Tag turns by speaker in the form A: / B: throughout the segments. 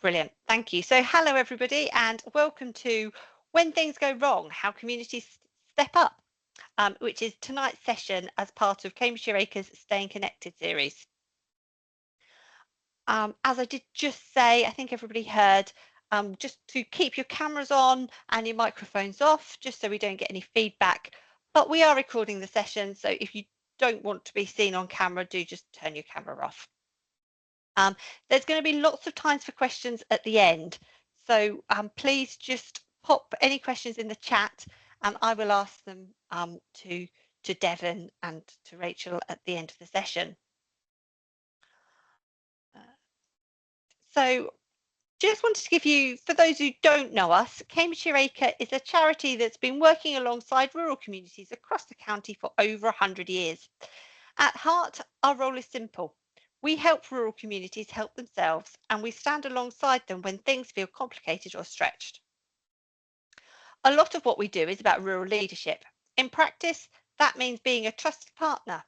A: Brilliant. Thank you. So hello everybody and welcome to When Things Go Wrong, How Communities Step Up, which is tonight's session as part of Cambridgeshire Acres Staying Connected series. As I did just say, I think everybody heard, just to keep your cameras on and your microphones off, just so we don't get any feedback. But we are recording the session, so if you don't want to be seen on camera, do just turn your camera off. There's going to be lots of times for questions at the end, so please just pop any questions in the chat and I will ask them to Devon and to Rachel at the end of the session. So just wanted to give you, for those who don't know us, Cambridgeshire Acre is a charity that's been working alongside rural communities across the county for over 100 years. At heart, our role is simple. We help rural communities help themselves, and we stand alongside them when things feel complicated or stretched. A lot of what we do is about rural leadership. In practice, that means being a trusted partner.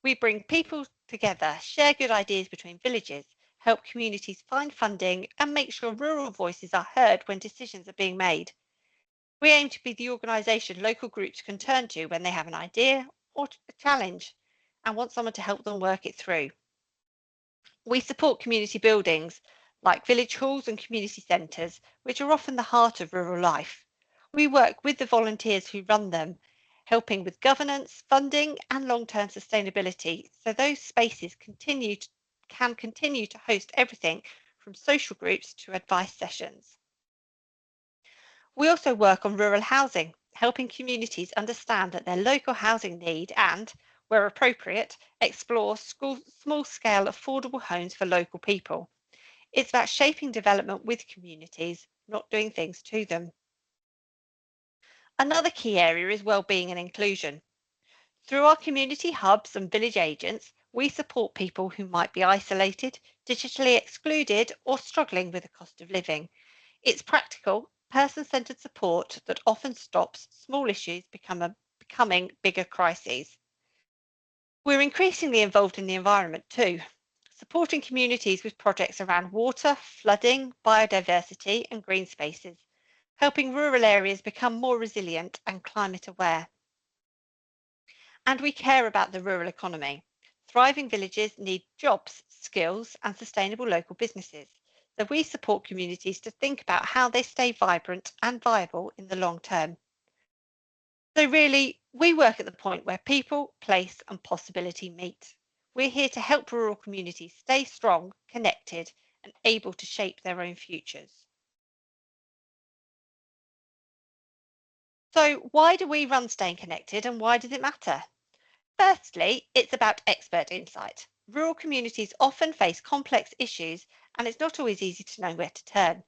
A: We bring people together, share good ideas between villages, help communities find funding, and make sure rural voices are heard when decisions are being made. We aim to be the organisation local groups can turn to when they have an idea or a challenge and want someone to help them work it through. We support community buildings like village halls and community centres, which are often the heart of rural life. We work with the volunteers who run them, helping with governance, funding and long-term sustainability, so those spaces can continue to host everything from social groups to advice sessions. We also work on rural housing, helping communities understand that their local housing need and, where appropriate, explore small-scale affordable homes for local people. It's about shaping development with communities, not doing things to them. Another key area is wellbeing and inclusion. Through our community hubs and village agents, we support people who might be isolated, digitally excluded, or struggling with the cost of living. It's practical, person-centred support that often stops small issues becoming bigger crises. We're increasingly involved in the environment too, supporting communities with projects around water, flooding, biodiversity and green spaces, helping rural areas become more resilient and climate aware. And we care about the rural economy. Thriving villages need jobs, skills and sustainable local businesses. So we support communities to think about how they stay vibrant and viable in the long term. So really, we work at the point where people, place and possibility meet. We're here to help rural communities stay strong, connected and able to shape their own futures. So why do we run Staying Connected and why does it matter? Firstly, it's about expert insight. Rural communities often face complex issues and it's not always easy to know where to turn.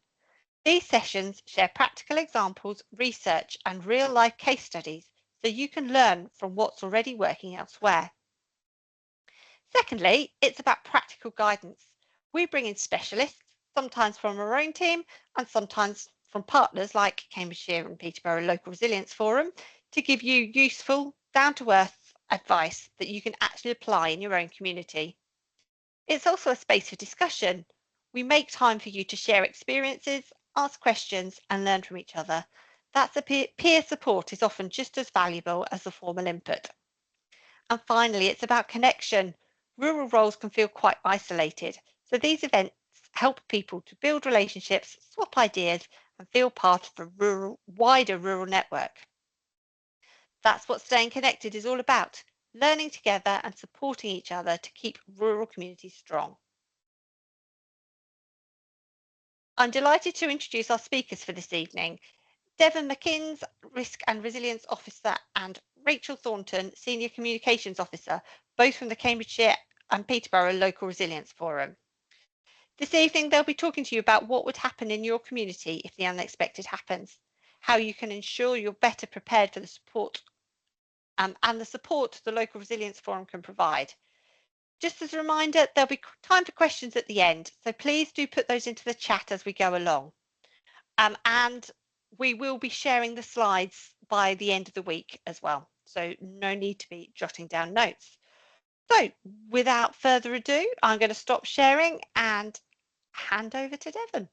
A: These sessions share practical examples, research and real-life case studies so you can learn from what's already working elsewhere. Secondly, it's about practical guidance. We bring in specialists, sometimes from our own team and sometimes from partners like Cambridgeshire and Peterborough Local Resilience Forum to give you useful, down-to-earth advice that you can actually apply in your own community. It's also a space for discussion. We make time for you to share experiences, ask questions and learn from each other. That's peer support is often just as valuable as the formal input. And finally, it's about connection. Rural roles can feel quite isolated, so these events help people to build relationships, swap ideas and feel part of a wider rural network. That's what Staying Connected is all about, learning together and supporting each other to keep rural communities strong. I'm delighted to introduce our speakers for this evening, Devon McInnes, Risk and Resilience Officer, and Rachel Thornton, Senior Communications Officer, both from the Cambridgeshire and Peterborough Local Resilience Forum. This evening, they'll be talking to you about what would happen in your community if the unexpected happens, how you can ensure you're better prepared for the support and the support the Local Resilience Forum can provide. Just as a reminder, there'll be time for questions at the end, so please do put those into the chat as we go along. And we will be sharing the slides by the end of the week as well, so no need to be jotting down notes. So without further ado, I'm going to stop sharing and hand over to Devon.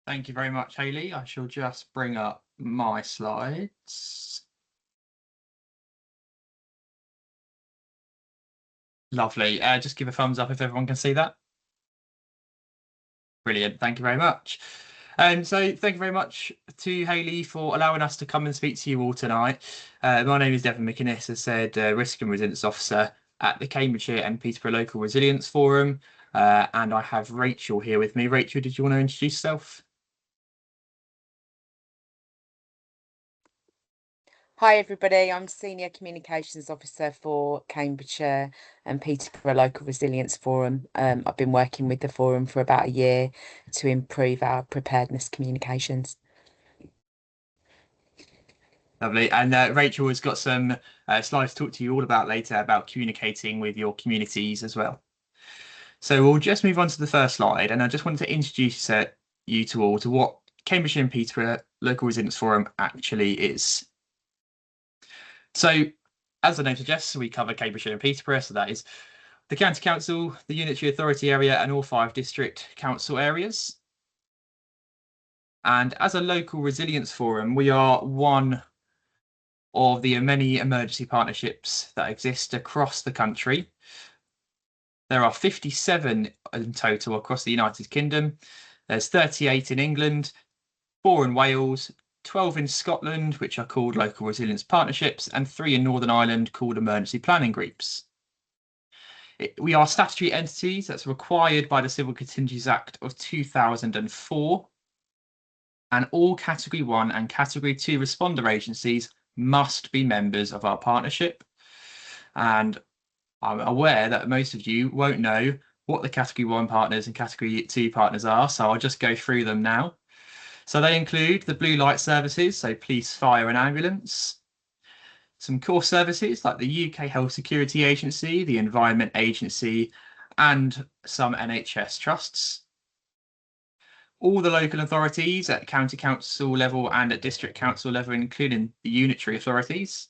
B: Thank you very much, Hayley. I shall just bring up my slides. Lovely. Just give a thumbs up if everyone can see that. Brilliant. Thank you very much. So thank you very much to Hayley for allowing us to come and speak to you all tonight. My name is Devon McInnes, as said, Risk and Resilience Officer at the Cambridgeshire and Peterborough Local Resilience Forum. And I have Rachel here with me. Rachel, did you want to introduce yourself?
C: Hi everybody, I'm Senior Communications Officer for Cambridgeshire and Peterborough Local Resilience Forum. I've been working with the forum for about a year to improve our preparedness communications.
B: Lovely. And Rachel has got some slides to talk to you all about later about communicating with your communities as well. So we'll just move on to the first slide, and I just wanted to introduce you to all to what Cambridgeshire and Peterborough Local Resilience Forum actually is. So, as the name suggests, we cover Cambridgeshire and Peterborough, so that is the County Council, the Unitary Authority area, and all 5 district council areas. And as a local resilience forum, we are one of the many emergency partnerships that exist across the country. There are 57 in total across the United Kingdom. There's 38 in England, 4 in Wales, 12 in Scotland, which are called local resilience partnerships, and 3 in Northern Ireland called emergency planning groups. We are statutory entities that's required by the Civil Contingencies Act of 2004. And all Category 1 and Category 2 responder agencies must be members of our partnership. And I'm aware that most of you won't know what the Category 1 partners and Category 2 partners are, so I'll just go through them now. So they include the blue light services, so police, fire and ambulance. Some core services like the UK Health Security Agency, the Environment Agency, and some NHS trusts. All the local authorities at county council level and at district council level, including the unitary authorities.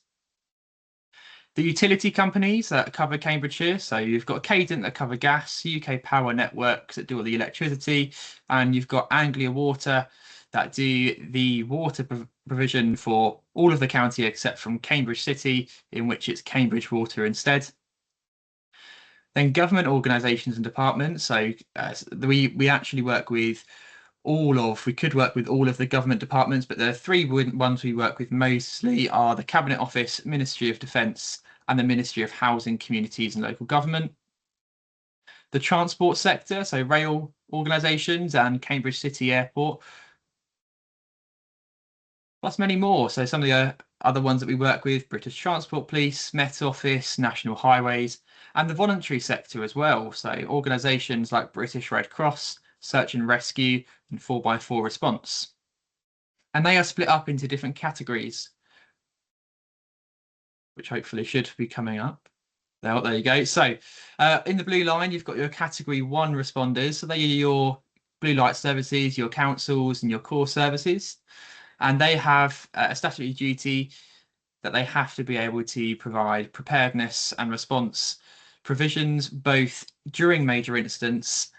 B: The utility companies that cover Cambridgeshire, so you've got Cadent that cover gas, UK Power Networks that do all the electricity, and you've got Anglia Water that do the water provision for all of the county except from Cambridge City, in which it's Cambridge Water instead. Then government organisations and departments, so we actually work with we could work with all of the government departments, but the 3 ones we work with mostly are the Cabinet Office, Ministry of Defence, and the Ministry of Housing, Communities and Local Government. The transport sector, so rail organisations and Cambridge City Airport, plus many more. So some of the other ones that we work with, British Transport Police, Met Office, National Highways, and the voluntary sector as well. So organisations like British Red Cross, Search and Rescue, and 4x4 Response. And they are split up into different categories, which hopefully should be coming up. There you go. So in the blue line, you've got your Category 1 responders. So they are your blue light services, your councils and your core services. And they have a statutory duty that they have to be able to provide preparedness and response provisions, both during major incidents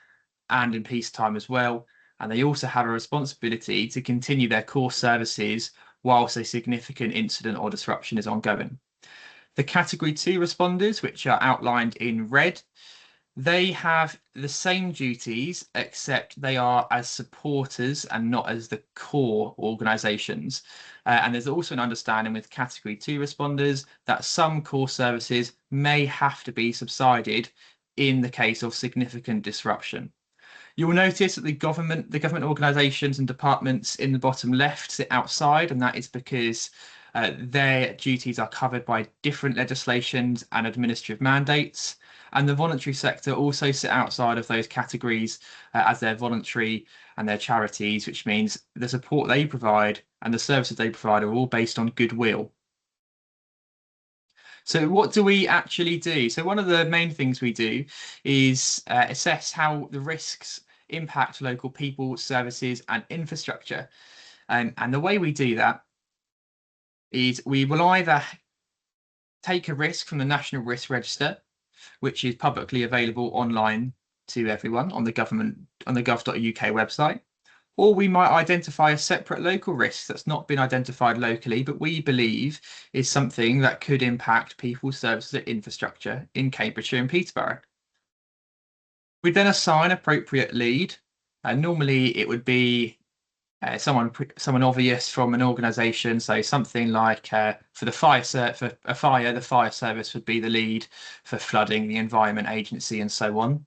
B: and in peacetime as well. And they also have a responsibility to continue their core services whilst a significant incident or disruption is ongoing. The Category 2 responders, which are outlined in red, they have the same duties, except they are as supporters and not as the core organisations. And there's also an understanding with Category 2 responders that some core services may have to be subsided in the case of significant disruption. You will notice that the government organisations and departments in the bottom left sit outside, and that is because their duties are covered by different legislations and administrative mandates. And the voluntary sector also sit outside of those categories as they're voluntary and they're charities, which means the support they provide and the services they provide are all based on goodwill. So what do we actually do? So one of the main things we do is assess how the risks impact local people, services and infrastructure. And the way we do that is we will either take a risk from the National Risk Register, which is publicly available online to everyone on the gov.uk website, Or we might identify a separate local risk that's not been identified locally, but we believe is something that could impact people's services and infrastructure in Cambridgeshire and Peterborough. We then assign appropriate lead, and normally it would be someone obvious from an organisation. So something like for a fire, the fire service would be the lead. For flooding, the Environment Agency, and so on.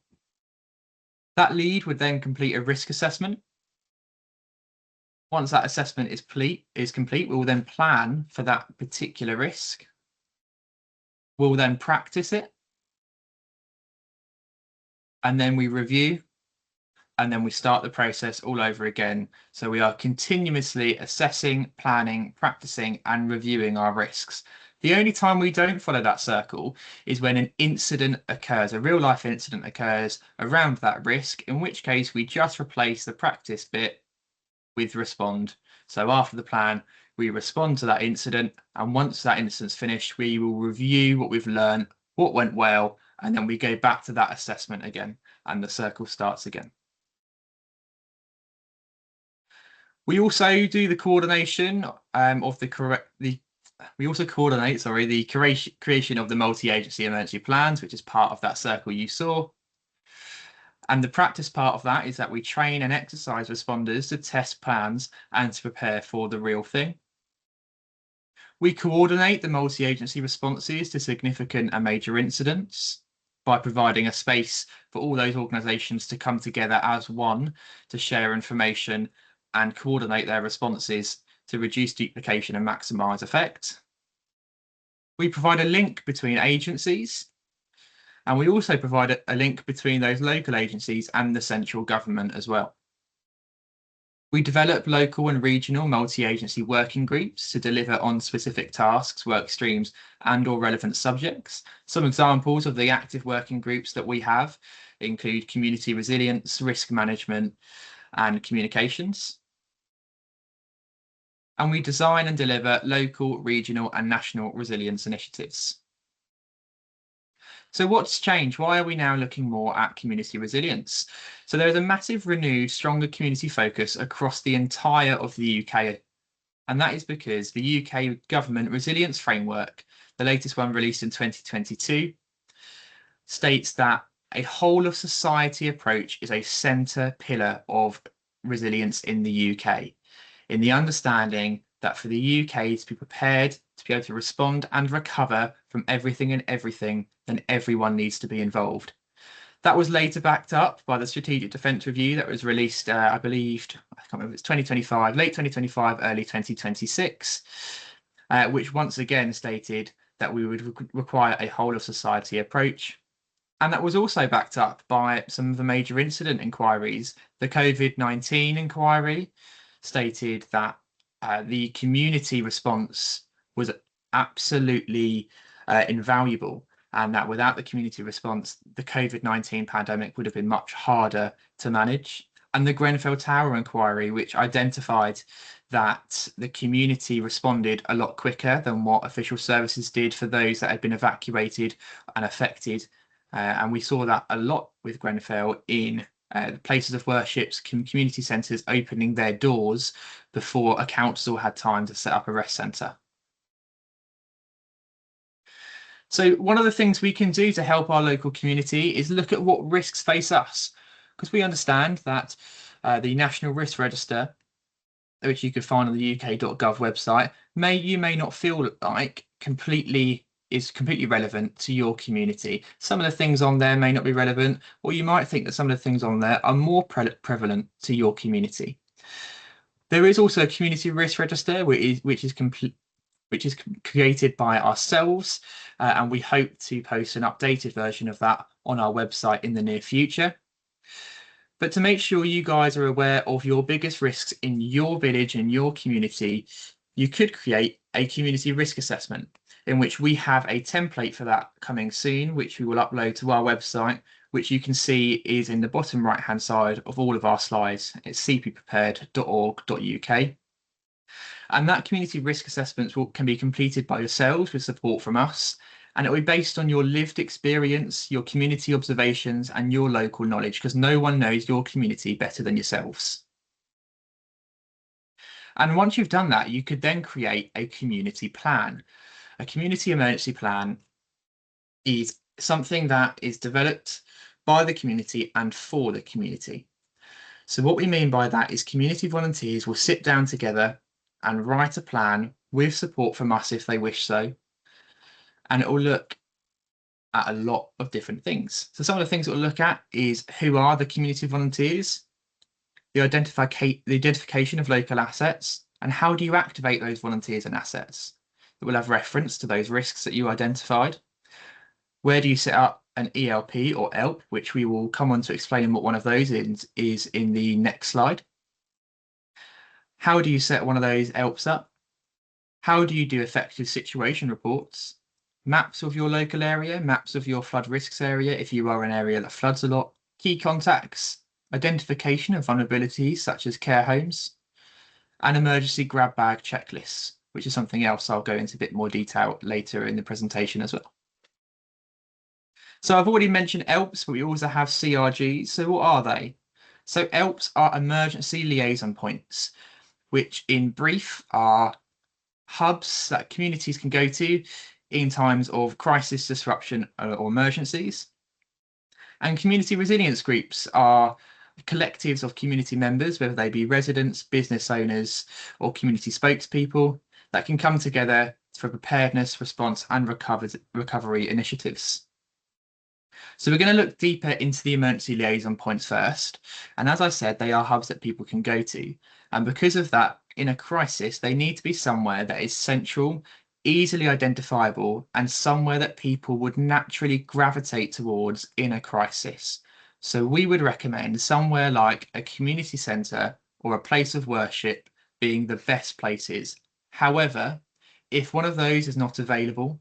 B: That lead would then complete a risk assessment. Once that assessment is complete, we will then plan for that particular risk. We'll then practice it, and then we review, and then we start the process all over again. So we are continuously assessing, planning, practicing, and reviewing our risks. The only time we don't follow that circle is when an incident occurs, a real life incident occurs around that risk, in which case we just replace the practice bit with respond. So after the plan, we respond to that incident, and once that incident's finished, we will review what we've learned, what went well, and then we go back to that assessment again, and the circle starts again. We also do the coordination of we also coordinate, the creation of the multi-agency emergency plans, which is part of that circle you saw. And the practice part of that is that we train and exercise responders to test plans and to prepare for the real thing. We coordinate the multi-agency responses to significant and major incidents by providing a space for all those organisations to come together as one to share information and coordinate their responses to reduce duplication and maximise effect. We provide a link between agencies, and we also provide a link between those local agencies and the central government as well. We develop local and regional multi-agency working groups to deliver on specific tasks, work streams, and/or relevant subjects. Some examples of the active working groups that we have include community resilience, risk management, and communications. And we design and deliver local, regional, and national resilience initiatives. So what's changed? Why are we now looking more at community resilience? So there is a massive, renewed, stronger community focus across the entire of the UK. And that is because the UK government resilience framework, the latest one released in 2022, states that a whole of society approach is a centre pillar of resilience in the UK, in the understanding that for the UK to be prepared to be able to respond and recover from everything and everything, then everyone needs to be involved. That was later backed up by the Strategic Defence Review that was released, I believe, I can't remember, it's 2025, late 2025, early 2026, which once again stated that we would require a whole of society approach. And that was also backed up by some of the major incident inquiries. The COVID-19 inquiry stated that the community response was absolutely invaluable, and that without the community response, the COVID-19 pandemic would have been much harder to manage. And the Grenfell Tower inquiry, which identified that the community responded a lot quicker than what official services did for those that had been evacuated and affected. And we saw that a lot with Grenfell in places of worships, community centres opening their doors before a council had time to set up a rest centre. So one of the things we can do to help our local community is look at what risks face us, because we understand that the National Risk Register, which you could find on the uk.gov website, you may not feel like is completely relevant to your community. Some of the things on there may not be relevant, or you might think that some of the things on there are more prevalent to your community. There is also a community risk register, which is created by ourselves, and we hope to post an updated version of that on our website in the near future. But to make sure you guys are aware of your biggest risks in your village and your community, you could create a community risk assessment, in which we have a template for that coming soon, which we will upload to our website, which you can see is in the bottom right hand side of all of our slides. It's cpprepared.org.uk. And that community risk assessment can be completed by yourselves with support from us, and it will be based on your lived experience, your community observations, and your local knowledge, because no one knows your community better than yourselves. And once you've done that, you could then create a community plan. A community emergency plan is something that is developed by the community and for the community. So what we mean by that is community volunteers will sit down together and write a plan with support from us if they wish so. And it will look at a lot of different things. So some of the things it will look at is who are the community volunteers, the identification of local assets, and how do you activate those volunteers and assets. It will have reference to those risks that you identified. Where do you set up an ELP or ELP, which we will come on to explain what one of those is in the next slide. How do you set one of those ELPs up? How do you do effective situation reports? Maps of your local area, maps of your flood risks area if you are an area that floods a lot, key contacts, identification of vulnerabilities such as care homes, and emergency grab bag checklists, which is something else I'll go into a bit more detail later in the presentation as well. So I've already mentioned ELPs, but we also have CRGs. So what are they? So ELPs are emergency liaison points, which in brief are hubs that communities can go to in times of crisis, disruption, or emergencies. And community resilience groups are collectives of community members, whether they be residents, business owners, or community spokespeople, that can come together for preparedness, response, and recovery initiatives. So we're going to look deeper into the emergency liaison points first. And as I said, they are hubs that people can go to. And because of that, in a crisis, they need to be somewhere that is central, easily identifiable, and somewhere that people would naturally gravitate towards in a crisis. So we would recommend somewhere like a community centre or a place of worship being the best places. However, if one of those is not available,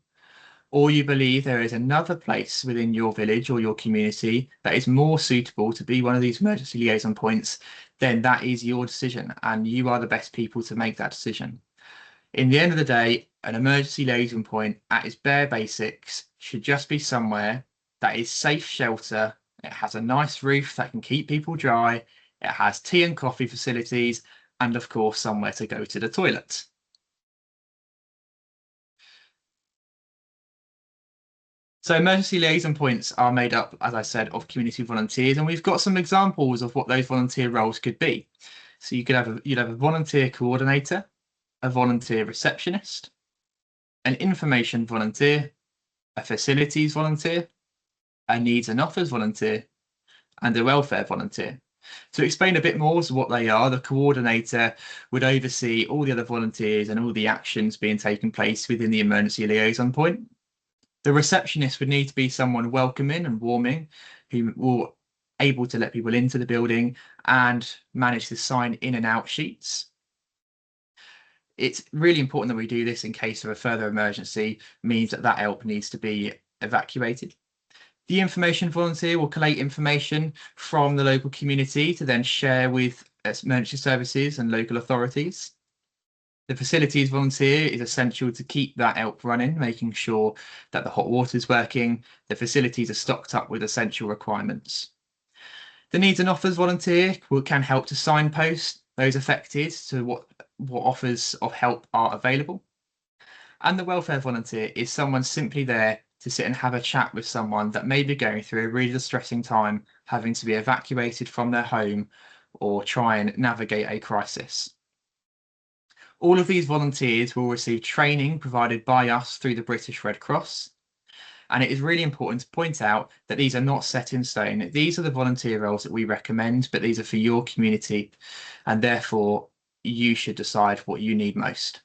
B: or you believe there is another place within your village or your community that is more suitable to be one of these emergency liaison points, then that is your decision and you are the best people to make that decision. In the end of the day, an emergency liaison point at its bare basics should just be somewhere that is safe shelter. It has a nice roof that can keep people dry. It has tea and coffee facilities, and of course, somewhere to go to the toilet. So emergency liaison points are made up, as I said, of community volunteers, and we've got some examples of what those volunteer roles could be. So you'd have a volunteer coordinator, a volunteer receptionist, an information volunteer, a facilities volunteer, a needs and offers volunteer, and a welfare volunteer. To explain a bit more as to what they are, the coordinator would oversee all the other volunteers and all the actions being taken place within the emergency liaison point. The receptionist would need to be someone welcoming and warming, who will able to let people into the building and manage to sign in and out sheets. It's really important that we do this in case of a further emergency, means that that help needs to be evacuated. The information volunteer will collate information from the local community to then share with emergency services and local authorities. The facilities volunteer is essential to keep that help running, making sure that the hot water is working, the facilities are stocked up with essential requirements. The needs and offers volunteer can help to signpost those affected to what offers of help are available. And the welfare volunteer is someone simply there to sit and have a chat with someone that may be going through a really distressing time, having to be evacuated from their home or try and navigate a crisis. All of these volunteers will receive training provided by us through the British Red Cross. And it is really important to point out that these are not set in stone. These are the volunteer roles that we recommend, but these are for your community. And therefore, you should decide what you need most.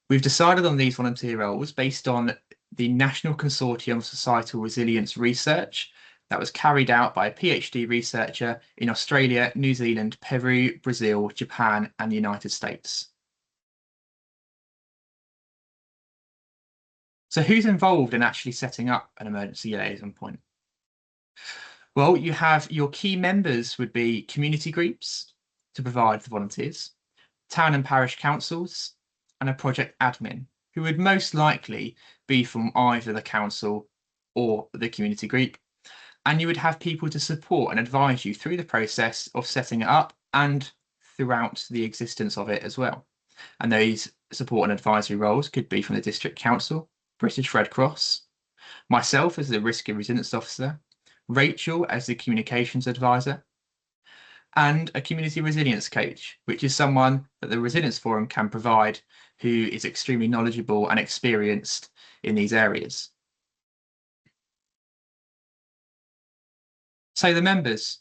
B: We've decided on these volunteer roles based on the National Consortium of Societal Resilience Research that was carried out by a PhD researcher in Australia, New Zealand, Peru, Brazil, Japan, and the United States. So who's involved in actually setting up an emergency liaison point? Well, you have your key members would be community groups to provide the volunteers, town and parish councils, and a project admin, who would most likely be from either the council or the community group. And you would have people to support and advise you through the process of setting it up and throughout the existence of it as well. And those support and advisory roles could be from the District Council, British Red Cross, myself as the Risk and Resilience Officer, Rachel as the Communications Advisor, and a community resilience coach, which is someone that the Resilience Forum can provide who is extremely knowledgeable and experienced in these areas. So the members.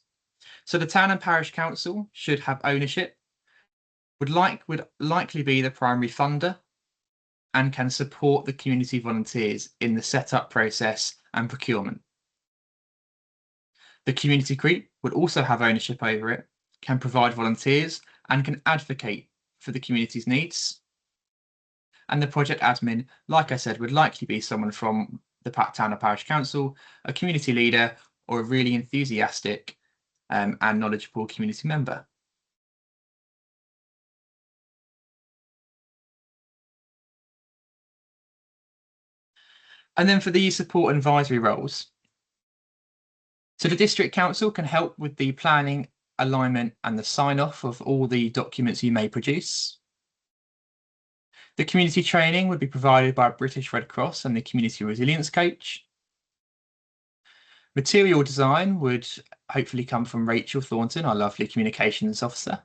B: So the Town and Parish Council should have ownership, would likely be the primary funder, and can support the community volunteers in the setup process and procurement. The community group would also have ownership over it, can provide volunteers, and can advocate for the community's needs. And the project admin, like I said, would likely be someone from the Town and Parish Council, a community leader, or a really enthusiastic and knowledgeable community member. And then for the support and advisory roles. So the District Council can help with the planning, alignment, and the sign-off of all the documents you may produce. The community training would be provided by British Red Cross and the Community Resilience Coach. Material design would hopefully come from Rachel Thornton, our lovely Communications Officer.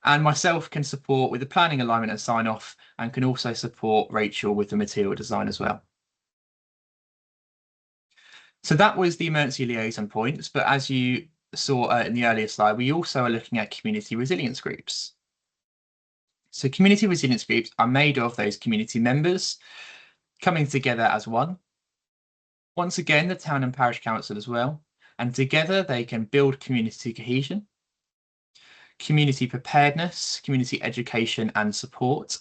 B: And myself can support with the planning, alignment, and sign-off, and can also support Rachel with the material design as well. So that was the emergency liaison points, but as you saw in the earlier slide, we also are looking at community resilience groups. So community resilience groups are made of those community members coming together as one. Once again, the Town and Parish Council as well, and together they can build community cohesion, community preparedness, community education and support,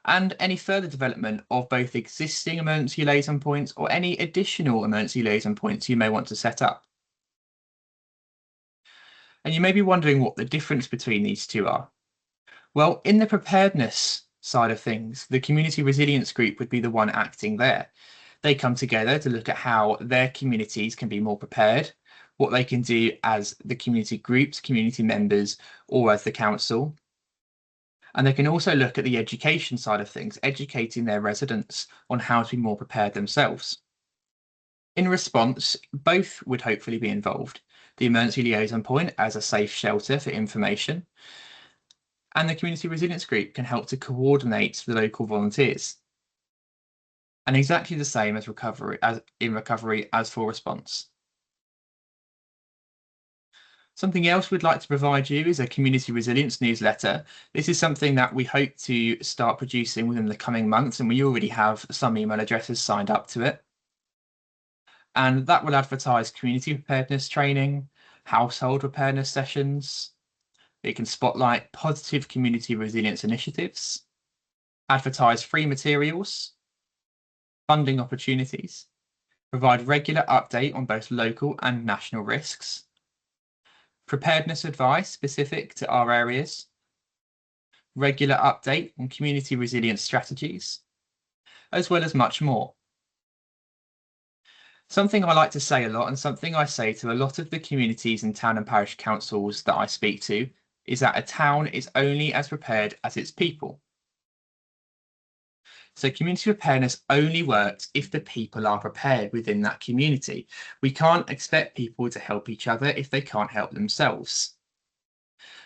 B: and any further development of both existing emergency liaison points or any additional emergency liaison points you may want to set up. And you may be wondering what the difference between these two are. Well, in the preparedness side of things, the community resilience group would be the one acting there. They come together to look at how their communities can be more prepared, what they can do as the community groups, community members, or as the council. And they can also look at the education side of things, educating their residents on how to be more prepared themselves. In response, both would hopefully be involved. The emergency liaison point as a safe shelter for information, and the community resilience group can help to coordinate the local volunteers. And exactly the same as recovery as for response. Something else we'd like to provide you is a community resilience newsletter. This is something that we hope to start producing within the coming months, and we already have some email addresses signed up to it. And that will advertise community preparedness training, household preparedness sessions. It can spotlight positive community resilience initiatives, advertise free materials, funding opportunities, provide regular update on both local and national risks, preparedness advice specific to our areas, regular update on community resilience strategies, as well as much more. Something I like to say a lot, and something I say to a lot of the communities and town and parish councils that I speak to, is that a town is only as prepared as its people. So community preparedness only works if the people are prepared within that community. We can't expect people to help each other if they can't help themselves.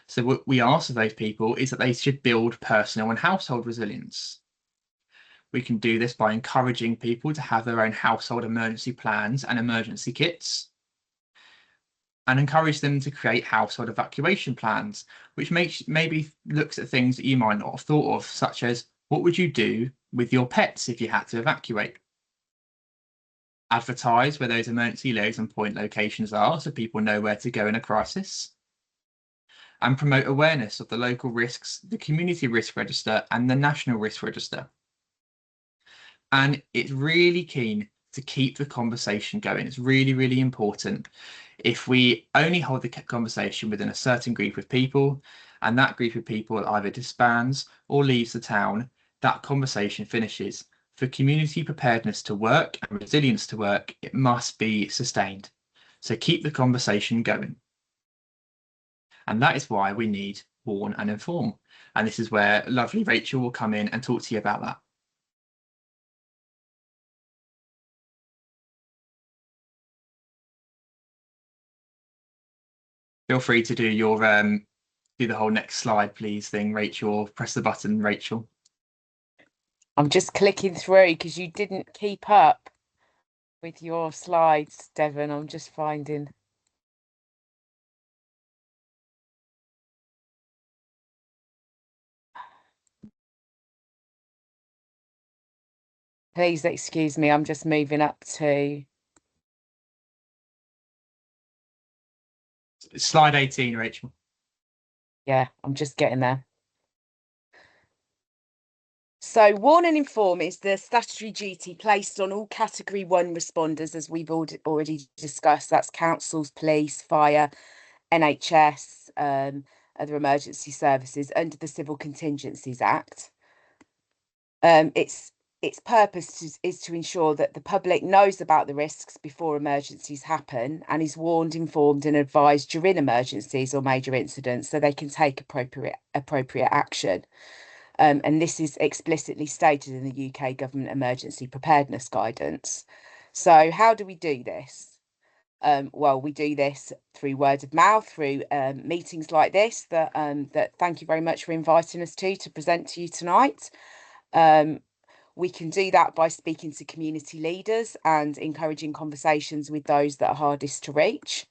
B: So what we ask of those people is that they should build personal and household resilience. We can do this by encouraging people to have their own household emergency plans and emergency kits, and encourage them to create household evacuation plans, which maybe looks at things that you might not have thought of, such as what would you do with your pets if you had to evacuate? Advertise where those emergency liaison point locations are so people know where to go in a crisis. And promote awareness of the local risks, the community risk register and the national risk register. And it's really keen to keep the conversation going. It's really, really important. If we only hold the conversation within a certain group of people, and that group of people either disbands or leaves the town, that conversation finishes. For community preparedness to work and resilience to work, it must be sustained. So keep the conversation going. And that is why we need warn and inform. And this is where lovely Rachel will come in and talk to you about that. Feel free to do your do the whole next slide, please thing, Rachel, or press the button, Rachel.
C: I'm just clicking through because you didn't keep up with your slides, Devon. I'm just finding. Please excuse me, I'm just moving up to
B: Slide 18, Rachel.
C: yeah, I'm just getting there. So warn and inform is the statutory duty placed on all Category 1 responders, as we've already discussed. That's councils, police, fire, NHS, other emergency services under the Civil Contingencies Act. Its purpose is to ensure that the public knows about the risks before emergencies happen and is warned, informed and advised during emergencies or major incidents so they can take appropriate action. And this is explicitly stated in the UK Government Emergency Preparedness Guidance. So how do we do this? Well, we do this through word of mouth, through meetings like this that thank you very much for inviting us to present to you tonight. We can do that by speaking to community leaders and encouraging conversations with those that are hardest to reach.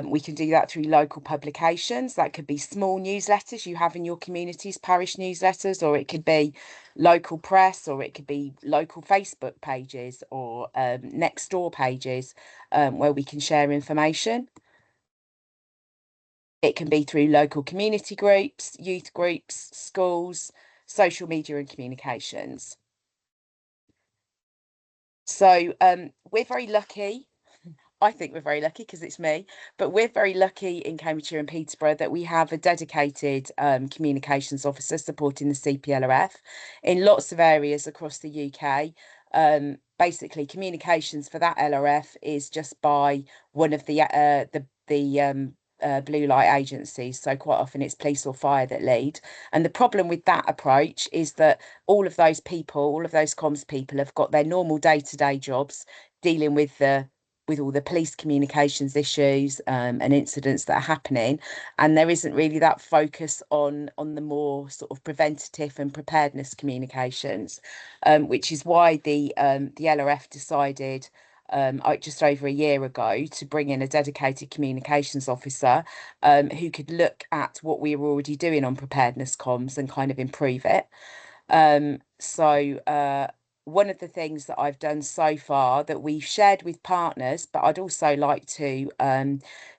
C: We can do that through local publications. That could be small newsletters you have in your communities, parish newsletters, or it could be local press, or it could be local Facebook pages or next door pages where we can share information. It can be through local community groups, youth groups, schools, social media and communications. So we're very lucky. I think we're very lucky because it's me, but we're very lucky in Cambridgeshire and Peterborough that we have a dedicated communications officer supporting the CPLRF in lots of areas across the UK. Basically, communications for that LRF is just by one of the blue light agencies. So quite often it's police or fire that lead. And the problem with that approach is that all of those people, all of those comms people have got their normal day-to-day jobs dealing with all the police communications issues and incidents that are happening, and there isn't really that focus on the more sort of preventative and preparedness communications, which is why the LRF decided just over a year ago to bring in a dedicated communications officer who could look at what we were already doing on preparedness comms and kind of improve it. One of the things that I've done so far that we've shared with partners, but I'd also like to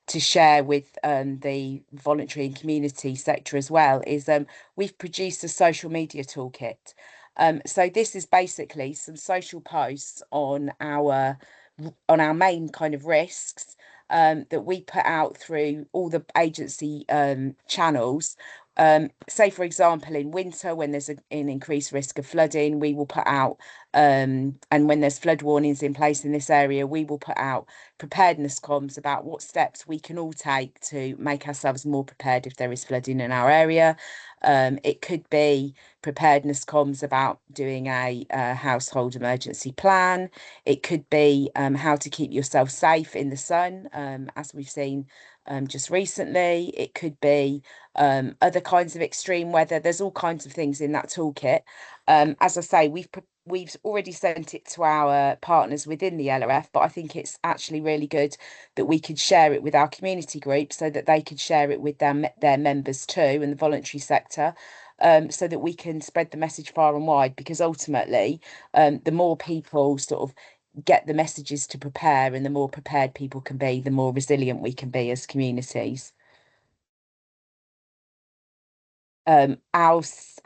C: share with the voluntary and community sector as well, is we've produced a social media toolkit. So this is basically some social posts on our main kind of risks that we put out through all the agency channels. Say, for example, in winter, when there's an increased risk of flooding, we will put out, and when there's flood warnings in place in this area, we will put out preparedness comms about what steps we can all take to make ourselves more prepared if there is flooding in our area. It could be preparedness comms about doing a household emergency plan. It could be how to keep yourself safe in the sun, as we've seen just recently. It could be other kinds of extreme weather. There's all kinds of things in that toolkit. As I say, we've already sent it to our partners within the LRF, but I think it's actually really good that we could share it with our community groups so that they could share it with their members too in the voluntary sector. So that we can spread the message far and wide, because ultimately the more people sort of get the messages to prepare, and the more prepared people can be, the more resilient we can be as communities. As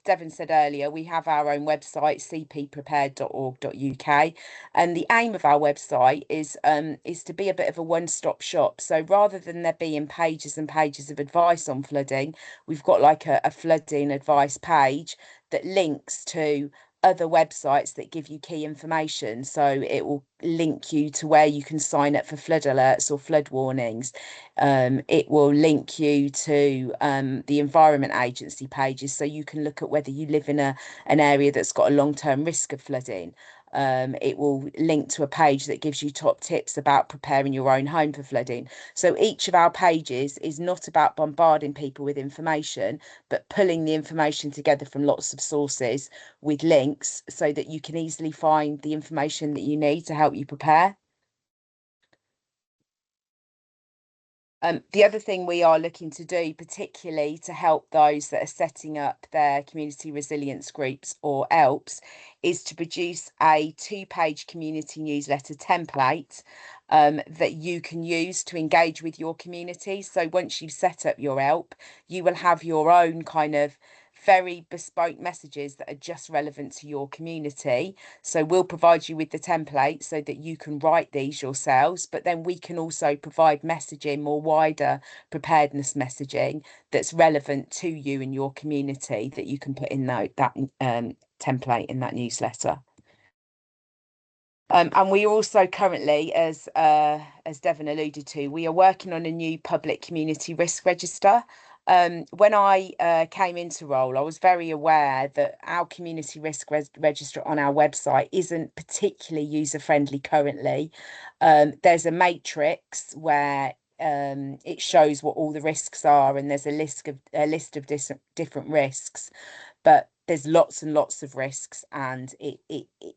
C: Devon said earlier, we have our own website, cpprepared.org.uk, and the aim of our website is to be a bit of a one-stop shop. So rather than there being pages and pages of advice on flooding, we've got like a flooding advice page that links to other websites that give you key information. So it will link you to where you can sign up for flood alerts or flood warnings. It will link you to the Environment Agency pages, so you can look at whether you live in an area that's got a long-term risk of flooding. It will link to a page that gives you top tips about preparing your own home for flooding. So each of our pages is not about bombarding people with information, but pulling the information together from lots of sources with links so that you can easily find the information that you need to help you prepare. The other thing we are looking to do, particularly to help those that are setting up their community resilience groups or ELPs, is to produce a 2-page community newsletter template that you can use to engage with your community. So once you've set up your ELP, you will have your own kind of very bespoke messages that are just relevant to your community. So we'll provide you with the template so that you can write these yourselves, but then we can also provide messaging, more wider preparedness messaging that's relevant to you and your community that you can put in that template in that newsletter. And we also currently, as Devon alluded to, we are working on a new public community risk register. When I came into role, I was very aware that our community risk register on our website isn't particularly user-friendly currently. There's a matrix where it shows what all the risks are, and there's a list of different risks, but there's lots and lots of risks, and it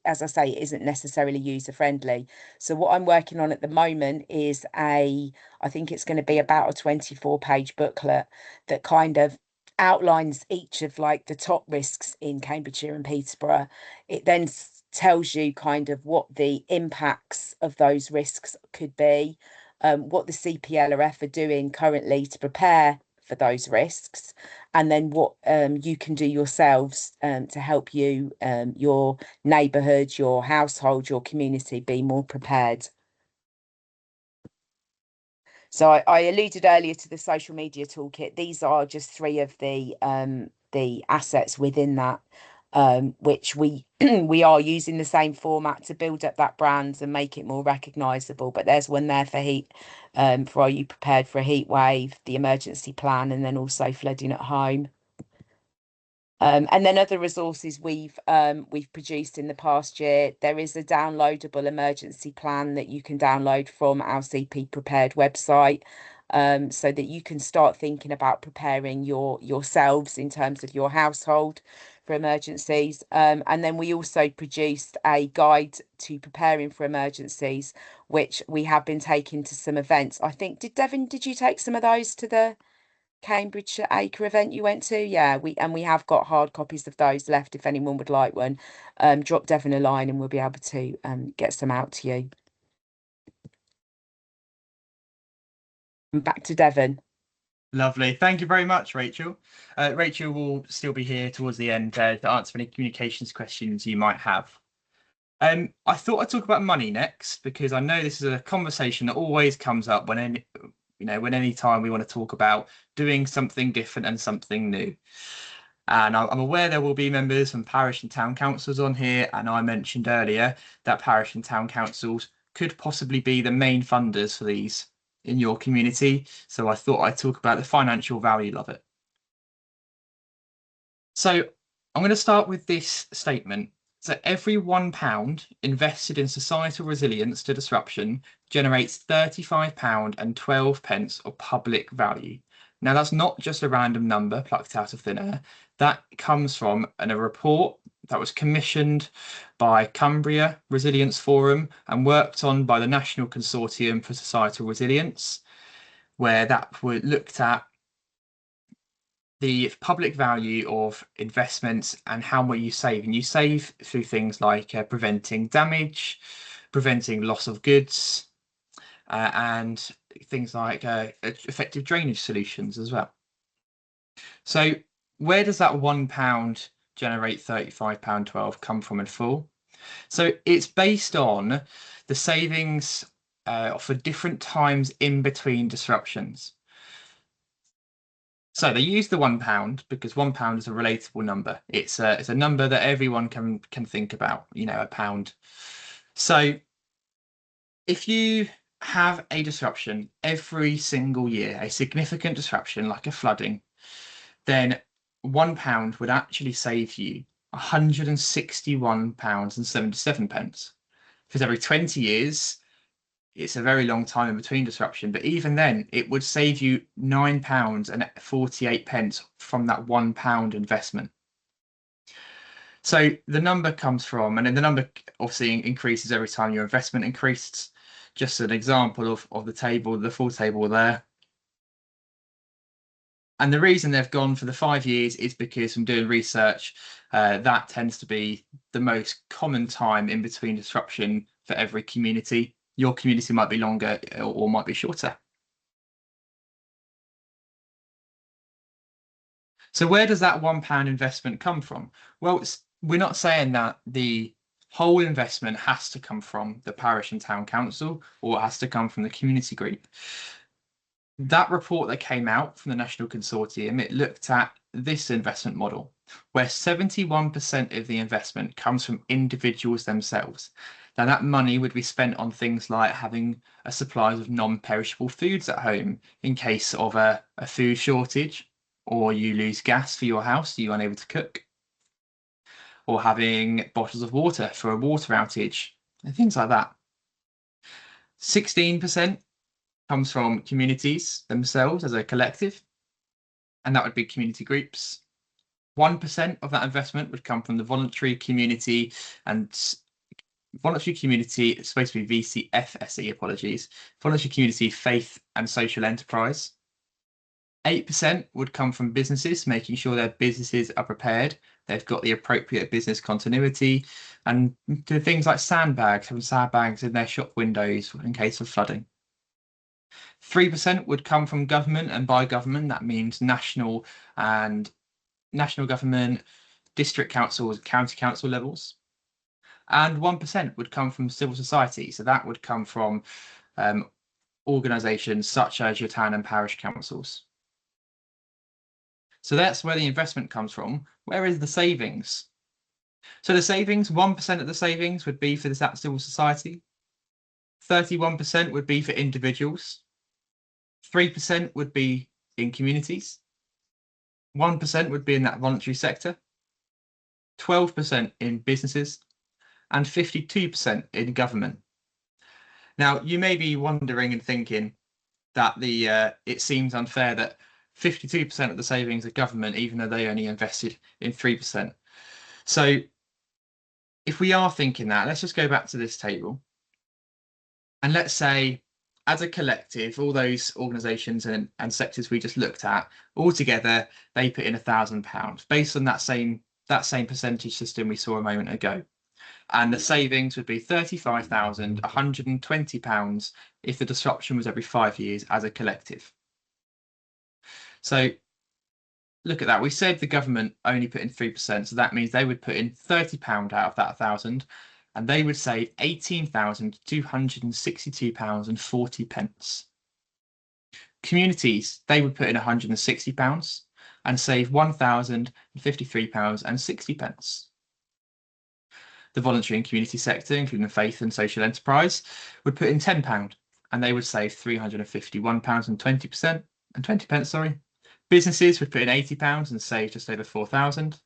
C: as I say, it isn't necessarily user friendly. So what I'm working on at the moment is I think it's going to be about a 24-page booklet that kind of outlines each of like the top risks in Cambridgeshire and Peterborough. It then tells you kind of what the impacts of those risks could be, what the CPLRF are doing currently to prepare for those risks, and then what you can do yourselves to help you, your neighbourhood, your household, your community be more prepared. So I alluded earlier to the social media toolkit. These are just 3 of the assets within that, which we we are using the same format to build up that brand and make it more recognisable. But there's one there for heat, for Are You Prepared for a Heat Wave, the emergency plan, and then also flooding at home. And then other resources we've produced in the past year. There is a downloadable emergency plan that you can download from our CP Prepared website, so that you can start thinking about preparing yourselves in terms of your household for emergencies. And then we also produced a guide to preparing for emergencies, which we have been taking to some events. I think, Devon, did you take some of those to the Cambridgeshire Acre event you went to? Yeah, we have got hard copies of those left if anyone would like one. Drop Devon a line and we'll be able to get some out to you. And back to Devon.
B: Lovely. Thank you very much, Rachel. Rachel will still be here towards the end to answer any communications questions you might have. I thought I'd talk about money next, because I know this is a conversation that always comes up when any time we want to talk about doing something different and something new. And I'm aware there will be members from parish and town councils on here, and I mentioned earlier that parish and town councils could possibly be the main funders for these in your community. So I thought I'd talk about the financial value of it. So I'm going to start with this statement. So every £1 invested in societal resilience to disruption generates £35.12 of public value. Now, that's not just a random number plucked out of thin air. That comes from a report that was commissioned by Cumbria Resilience Forum and worked on by the National Consortium for Societal Resilience, where that were looked at the public value of investments and how much you save. And you save through things like preventing damage, preventing loss of goods, and things like effective drainage solutions as well. So where does that £1 generate £35.12 come from in full? So it's based on the savings for different times in between disruptions. So they use the £1 because £1 is a relatable number. It's a number that everyone can think about, a pound. So if you have a disruption every single year, a significant disruption like a flooding, then £1 would actually save you £161.77. Because every 20 years, it's a very long time in between disruption, but even then, it would save you £9.48 from that £1 investment. So the number comes from, and then the number obviously increases every time your investment increases. Just an example of the table, the full table there. And the reason they've gone for the 5 years is because from doing research, that tends to be the most common time in between disruption for every community. Your community might be longer or might be shorter. So where does that £1 investment come from? Well, we're not saying that the whole investment has to come from the parish and town council or it has to come from the community group. That report that came out from the National Consortium, it looked at this investment model, where 71% of the investment comes from individuals themselves. Now, that money would be spent on things like having a supply of non-perishable foods at home in case of a food shortage, or you lose gas for your house, you're unable to cook, or having bottles of water for a water outage, and things like that. 16% comes from communities themselves as a collective, and that would be community groups. 1% of that investment would come from the voluntary community, and voluntary community, it's supposed to be VCFSE, apologies, voluntary community, faith and social enterprise. 8% would come from businesses, making sure their businesses are prepared, they've got the appropriate business continuity, and do things like sandbags, having sandbags in their shop windows in case of flooding. 3% would come from government, and by government that means national government, district councils, county council levels. And 1% would come from civil society. So that would come from organisations such as your town and parish councils. So that's where the investment comes from. Where is the savings? So the savings, 1% of the savings would be for that civil society. 31% would be for individuals. 3% would be in communities. 1% would be in that voluntary sector. 12% in businesses. And 52% in government. Now, you may be wondering and thinking that it seems unfair that 52% of the savings are government, even though they only invested in 3%. So if we are thinking that, let's just go back to this table. And let's say, as a collective, all those organisations and sectors we just looked at, all together, they put in £1,000 based on that same percentage system we saw a moment ago. And the savings would be £35,120 if the disruption was every 5 years as a collective. So look at that. We said the government only put in 3%, so that means they would put in £30 out of that 1,000, and they would save £18,262.40. Communities, they would put in £160 and save £1,053.60. The voluntary and community sector, including faith and social enterprise, would put in £10 and they would save £351.20. Businesses would put in £80 and save just over £4,000.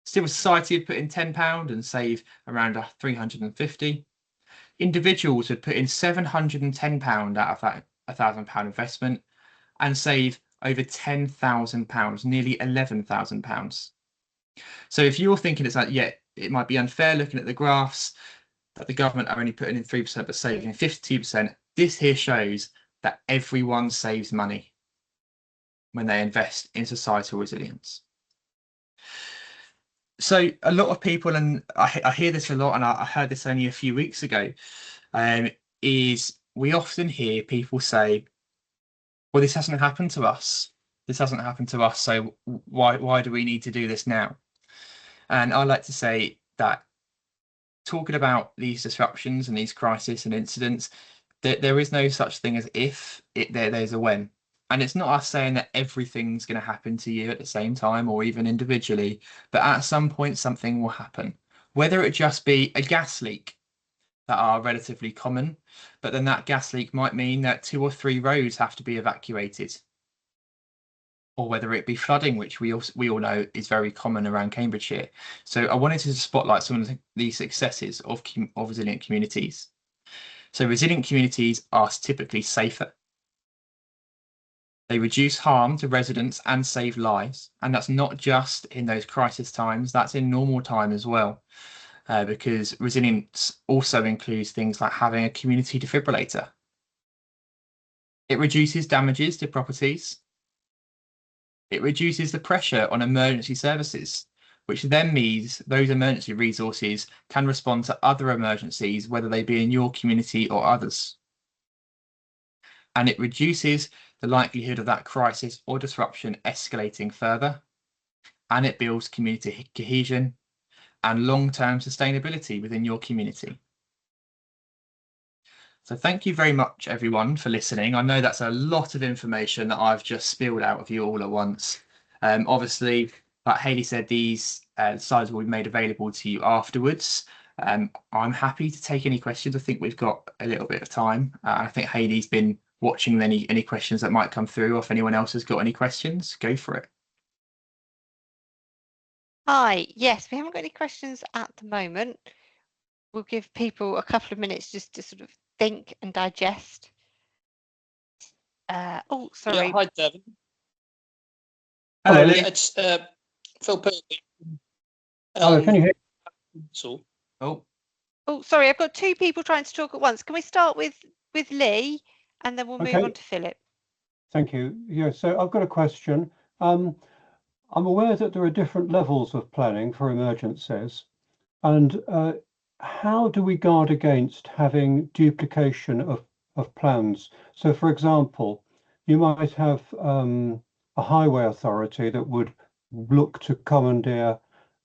B: Civil society would put in £10 and save around £350. Individuals would put in £710 out of that £1,000 investment and save over £10,000, nearly £11,000. So if you're thinking it's like, yeah, it might be unfair looking at the graphs that the government are only putting in 3% but saving 52%, this here shows that everyone saves money when they invest in societal resilience. So a lot of people, and I hear this a lot, and I heard this only a few weeks ago, is we often hear people say, well, this hasn't happened to us. This hasn't happened to us, so why do we need to do this now? And I like to say that talking about these disruptions and these crises and incidents, there is no such thing as if, there's a when. And it's not us saying that everything's going to happen to you at the same time or even individually, but at some point something will happen. Whether it just be a gas leak, that are relatively common, but then that gas leak might mean that 2 or 3 roads have to be evacuated. Or whether it be flooding, which we all know is very common around Cambridgeshire. So I wanted to spotlight some of the successes of resilient communities. So resilient communities are typically safer. They reduce harm to residents and save lives. And that's not just in those crisis times, that's in normal time as well. Because resilience also includes things like having a community defibrillator. It reduces damages to properties. It reduces the pressure on emergency services, which then means those emergency resources can respond to other emergencies, whether they be in your community or others. And it reduces the likelihood of that crisis or disruption escalating further. And it builds community cohesion and long-term sustainability within your community. So thank you very much, everyone, for listening. I know that's a lot of information that I've just spilled out of you all at once. Obviously, like Hayley said, these slides will be made available to you afterwards. I'm happy to take any questions. I think we've got a little bit of time. I think Hayley's been watching any questions that might come through. Or if anyone else has got any questions, go for it.
A: Hi, yes, we haven't got any questions at the moment. We'll give people a couple of minutes just to sort of think and digest. Oh, sorry.
D: Yeah, hi, Devon.
B: Hello,
E: Hello.
B: Lee.
D: It's Phil Perry.
E: Hello, can you hear?
D: So,
B: Oh,
A: Oh, sorry, I've got 2 people trying to talk at once. Can we start with Lee and then we'll move
E: Okay.
A: on to Philip?
E: Thank you. Yeah, so I've got a question. I'm aware that there are different levels of planning for emergencies, and how do we guard against having duplication of plans? So, for example, you might have a highway authority that would look to commandeer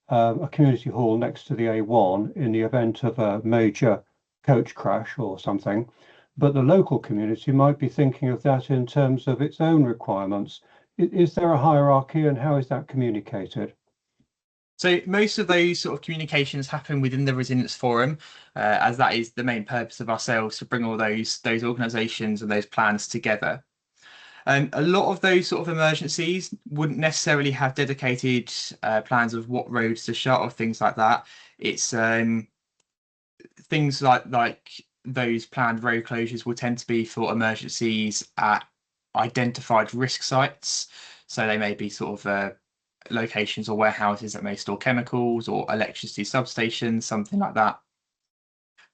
E: a community hall next to the A1 in the event of a major coach crash or something. But the local community might be thinking of that in terms of its own requirements. Is there a hierarchy, and how is that communicated?
B: so most of those sort of communications happen within the Resilience Forum, as that is the main purpose of ourselves, to bring all those organisations and those plans together. A lot of those sort of emergencies wouldn't necessarily have dedicated plans of what roads to shut or things like that. It's things like those planned road closures will tend to be for emergencies at identified risk sites. So they may be sort of locations or warehouses that may store chemicals or electricity substations, something like that.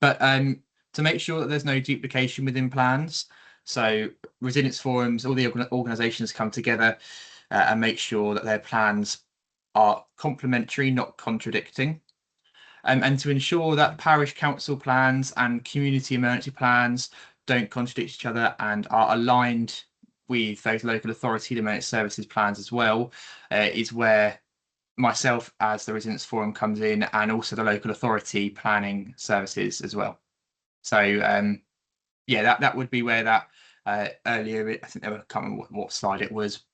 B: But to make sure that there's no duplication within plans, so resilience forums, all the organisations come together and make sure that their plans are complementary, not contradicting. And to ensure that parish council plans and community emergency plans don't contradict each other and are aligned with those local authority emergency services plans as well, is where myself as the Resilience Forum comes in, and also the local authority planning services as well. So yeah, that would be where that earlier, I think I can't remember what slide it was,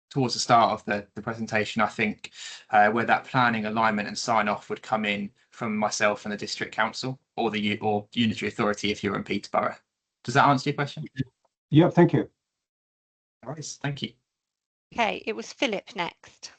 B: towards the start of the presentation, I think, where that planning, alignment and sign off would come in from myself and the district council or the unitary authority if you're in Peterborough. Does that answer your question?
E: Yeah, thank you.
B: All right, thank you.
A: Okay, it was Philip next.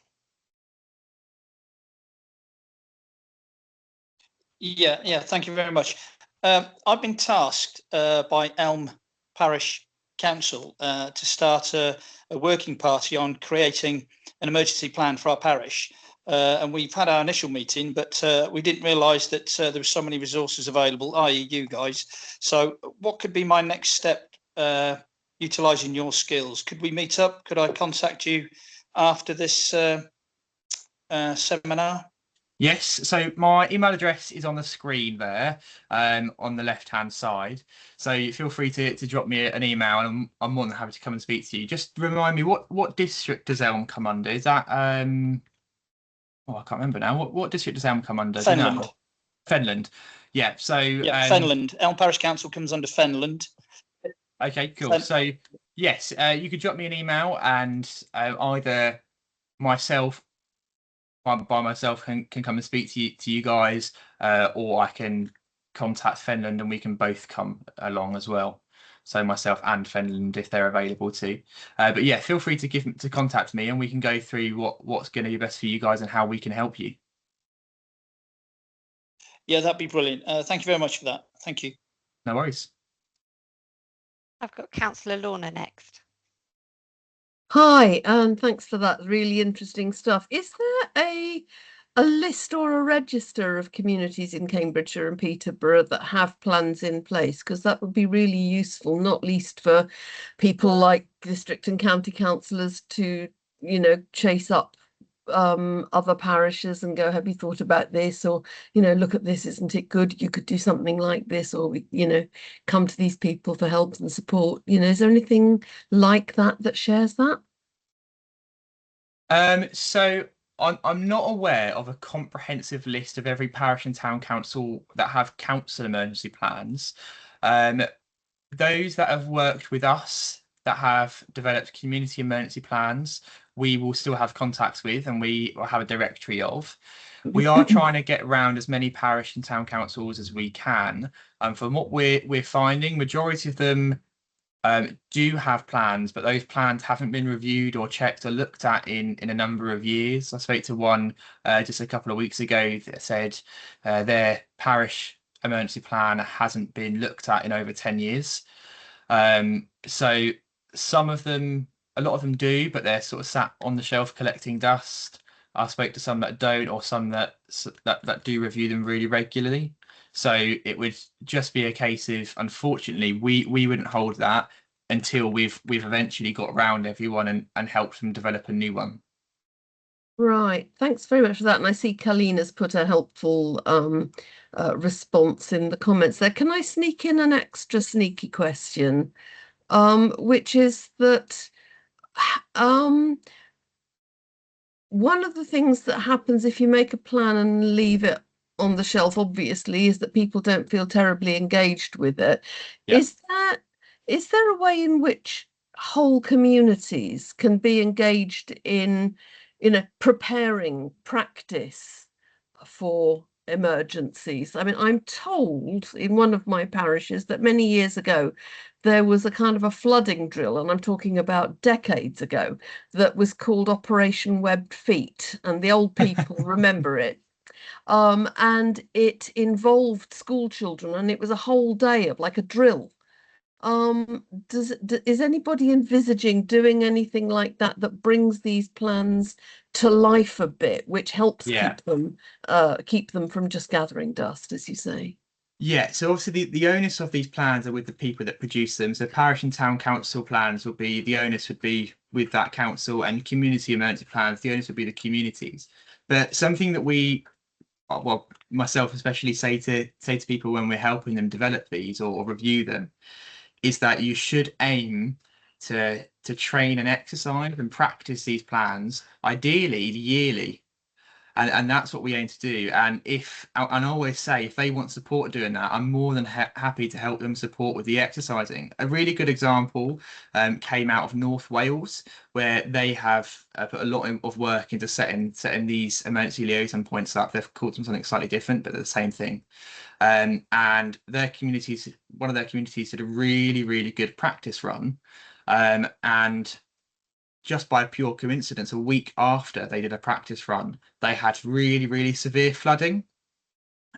D: yeah, thank you very much. I've been tasked by Elm Parish Council to start a working party on creating an emergency plan for our parish. And we've had our initial meeting, but we didn't realise that there were so many resources available, i.e. you guys. So what could be my next step, utilising your skills? Could we meet up? Could I contact you after this seminar?
B: Yes, so my email address is on the screen there, on the left-hand side. So feel free to drop me an email, and I'm more than happy to come and speak to you. Just remind me, what district does Elm come under? Is that oh, I can't remember now. What district does Elm come under?
D: Fenland.
B: Do you know? Fenland. Yeah. So
D: yeah, Fenland. Elm Parish Council comes under Fenland.
B: Okay, cool. So yes, you could drop me an email, and either myself by myself can come and speak to you guys, or I can contact Finland and we can both come along as well. So myself and Finland, if they're available too. But yeah, feel free to contact me and we can go through what's going to be best for you guys and how we can help you.
D: Yeah, that'd be brilliant. Thank you very much for that. Thank you.
B: No worries.
A: I've got Councillor Lorna next.
F: Hi, and thanks for that really interesting stuff. Is there a list or a register of communities in Cambridgeshire and Peterborough that have plans in place? Because that would be really useful, not least for people like district and county councillors to, you know, chase up other parishes and go, have you thought about this? Or, you know, look at this, isn't it good? You could do something like this, or, you know, come to these people for help and support. You know, is there anything like that shares that?
B: So I'm not aware of a comprehensive list of every parish and town council that have council emergency plans. Those that have worked with us that have developed community emergency plans, we will still have contacts with and we will have a directory of. We are trying to get around as many parish and town councils as we can. From what we're finding, majority of them do have plans, but those plans haven't been reviewed or checked or looked at in a number of years. I spoke to one just a couple of weeks ago that said their parish emergency plan hasn't been looked at in over 10 years. So some of them, a lot of them do, but they're sort of sat on the shelf collecting dust. I spoke to some that don't, or some that do review them really regularly. So it would just be a case of, unfortunately, we wouldn't hold that until we've eventually got around everyone and helped them develop a new one.
F: Right, thanks very much for that. And I see Colleen has put a helpful response in the comments there. Can I sneak in an extra sneaky question, which is that one of the things that happens if you make a plan and leave it on the shelf, obviously, is that people don't feel terribly engaged with it.
B: Yeah.
F: Is there a way in which whole communities can be engaged in, you know, preparing practice for emergencies? I mean, I'm told in one of my parishes that many years ago there was a kind of a flooding drill, and I'm talking about decades ago, that was called Operation Webbed Feet, and the old people remember it. And it involved school children, and it was a whole day of like a drill. Is anybody envisaging doing anything like that that brings these plans to life a bit, which helps keep them from just gathering dust, as you say?
B: Yeah, so obviously the onus of these plans are with the people that produce them. So parish and town council plans would be, the onus would be with that council, and community emergency plans, the onus would be the communities. But something that we, well, myself especially, say to people when we're helping them develop these or review them, is that you should aim to train and exercise and practice these plans, ideally yearly. And that's what we aim to do. And I always say, if they want support doing that, I'm more than happy to help them support with the exercising. A really good example came out of North Wales, where they have put a lot of work into setting these emergency liaison points up. They've called them something slightly different, but they're the same thing. And one of their communities did a really, really good practice run. And just by pure coincidence, a week after they did a practice run, they had really, really severe flooding.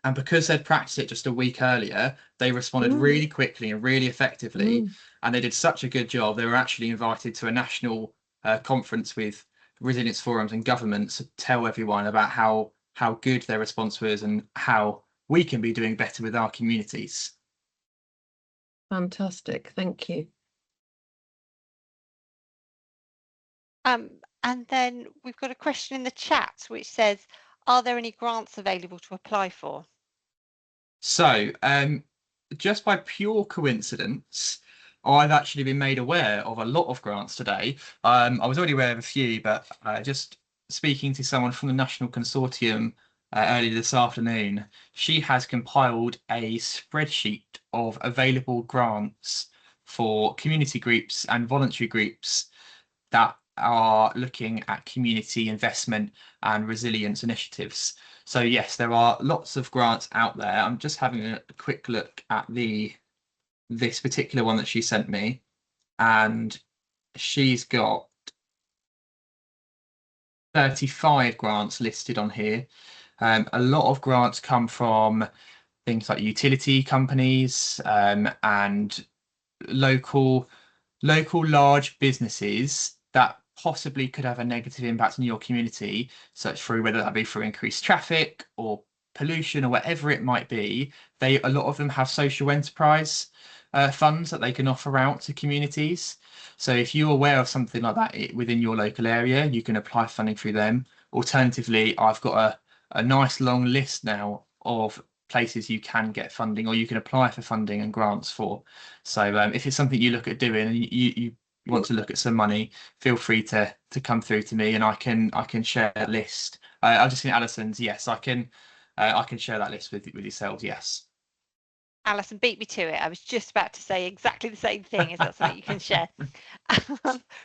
B: And because they'd practiced it just a week earlier, they responded really quickly and really effectively. And they did such a good job. They were actually invited to a national conference with resilience forums and governments to tell everyone about how good their response was and how we can be doing better with our communities.
F: Fantastic, thank you.
A: And then we've got a question in the chat which says, are there any grants available to apply for?
B: So, just by pure coincidence, I've actually been made aware of a lot of grants today. I was already aware of a few, but just speaking to someone from the National Consortium earlier this afternoon, she has compiled a spreadsheet of available grants for community groups and voluntary groups that are looking at community investment and resilience initiatives. So yes, there are lots of grants out there. I'm just having a quick look at this particular one that she sent me, and she's got 35 grants listed on here. A lot of grants come from things like utility companies and local large businesses that possibly could have a negative impact on your community, such through whether that be through increased traffic or pollution or whatever it might be. A lot of them have social enterprise funds that they can offer out to communities. So if you're aware of something like that within your local area, you can apply funding through them. Alternatively, I've got a nice long list now of places you can get funding or you can apply for funding and grants for. So if it's something you look at doing and you want to look at some money, feel free to come through to me and I can share that list. I've just seen Alison's. Yes, I can share that list with yourselves. Yes.
A: Alison beat me to it. I was just about to say exactly the same thing. Is that something you can share?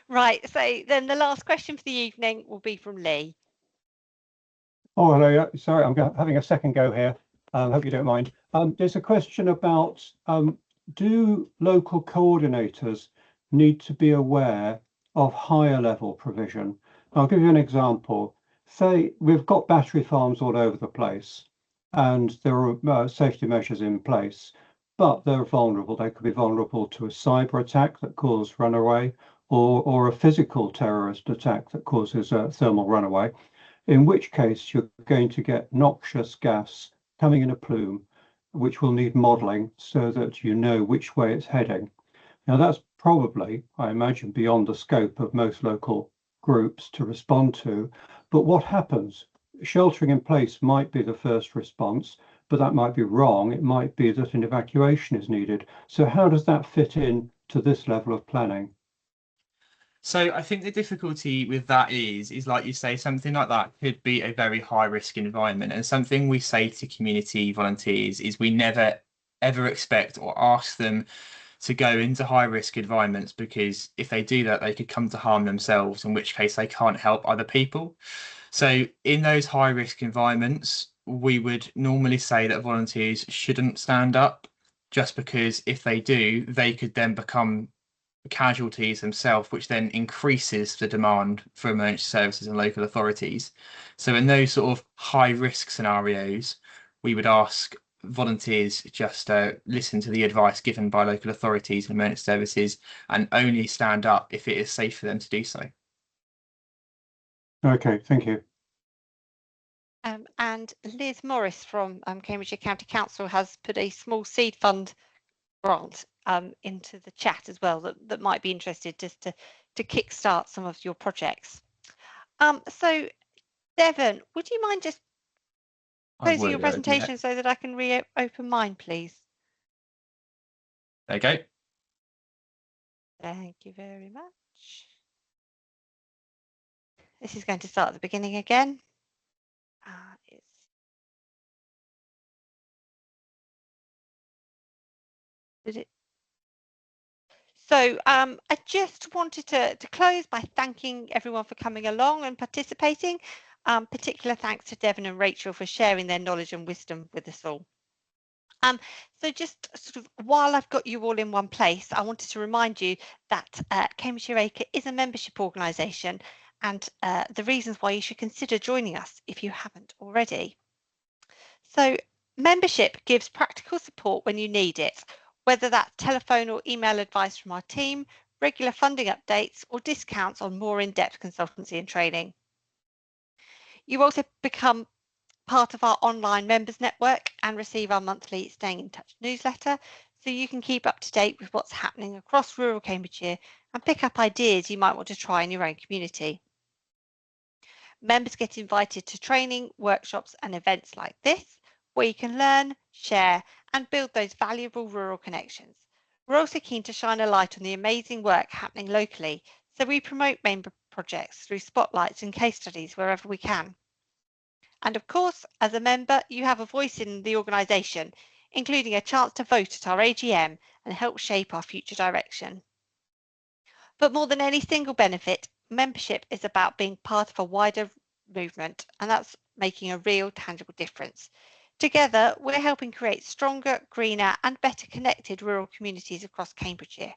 A: Right. So then the last question for the evening will be from Lee.
E: Oh, hello. Sorry, I'm having a second go here. Hope you don't mind. There's a question about do local coordinators need to be aware of higher level provision? I'll give you an example. Say we've got battery farms all over the place and there are safety measures in place, but they're vulnerable. They could be vulnerable to a cyber attack that causes runaway or a physical terrorist attack that causes a thermal runaway, in which case you're going to get noxious gas coming in a plume, which will need modelling so that you know which way it's heading. Now that's probably, I imagine, beyond the scope of most local groups to respond to, but what happens? Sheltering in place might be the first response, but that might be wrong. It might be that an evacuation is needed. So how does that fit in to this level of planning?
B: So I think the difficulty with that is like you say, something like that could be a very high risk environment. And something we say to community volunteers is we never ever expect or ask them to go into high risk environments, because if they do that, they could come to harm themselves, in which case they can't help other people. So in those high risk environments, we would normally say that volunteers shouldn't stand up, just because if they do, they could then become casualties themselves, which then increases the demand for emergency services and local authorities. So in those sort of high risk scenarios, we would ask volunteers just listen to the advice given by local authorities and emergency services and only stand up if it is safe for them to do so.
E: Okay, thank you.
A: And Liz Morris from Cambridgeshire County Council has put a small seed fund grant into the chat as well that might be interested just to kickstart some of your projects. So Devon, would you mind just closing your presentation so that I can reopen mine, please?
B: There you go.
A: Thank you very much. This is going to start at the beginning again. So I just wanted to close by thanking everyone for coming along and participating. Particular thanks to Devon and Rachel for sharing their knowledge and wisdom with us all. So just sort of while I've got you all in one place, I wanted to remind you that Cambridgeshire Acre is a membership organisation, and the reasons why you should consider joining us if you haven't already. So membership gives practical support when you need it, whether that's telephone or email advice from our team, regular funding updates, or discounts on more in-depth consultancy and training. You also become part of our online members network and receive our monthly Staying in Touch newsletter, so you can keep up to date with what's happening across rural Cambridgeshire and pick up ideas you might want to try in your own community. Members get invited to training, workshops and events like this, where you can learn, share and build those valuable rural connections. We're also keen to shine a light on the amazing work happening locally, so we promote member projects through spotlights and case studies wherever we can. And of course, as a member, you have a voice in the organisation, including a chance to vote at our AGM and help shape our future direction. But more than any single benefit, membership is about being part of a wider movement, and that's making a real tangible difference. Together, we're helping create stronger, greener and better connected rural communities across Cambridgeshire.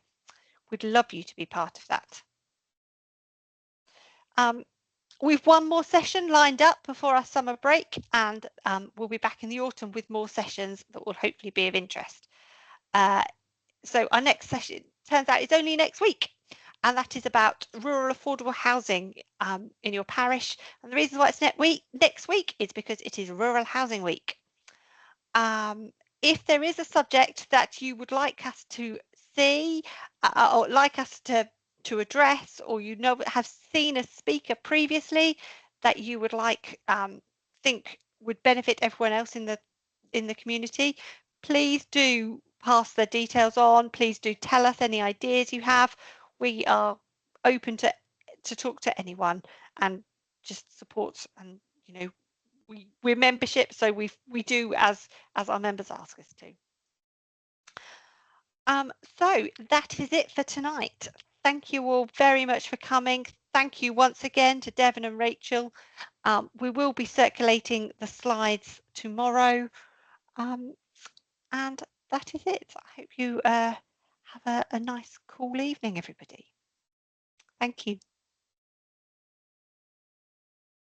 A: We'd love you to be part of that. We've one more session lined up before our summer break, and we'll be back in the autumn with more sessions that will hopefully be of interest. So our next session, turns out, is only next week, and that is about rural affordable housing in your parish. And the reason why it's next week is because it is Rural Housing Week. If there is a subject that you would like us to see or like us to address, or have seen a speaker previously that you would like think would benefit everyone else in the community, please do pass the details on. Please do tell us any ideas you have. We are open to talk to anyone and just support, and we're membership, so we do as our members ask us to. So that is it for tonight. Thank you all very much for coming. Thank you once again to Devon and Rachel. We will be circulating the slides tomorrow. And that is it. I hope you have a nice, cool evening, everybody. Thank you.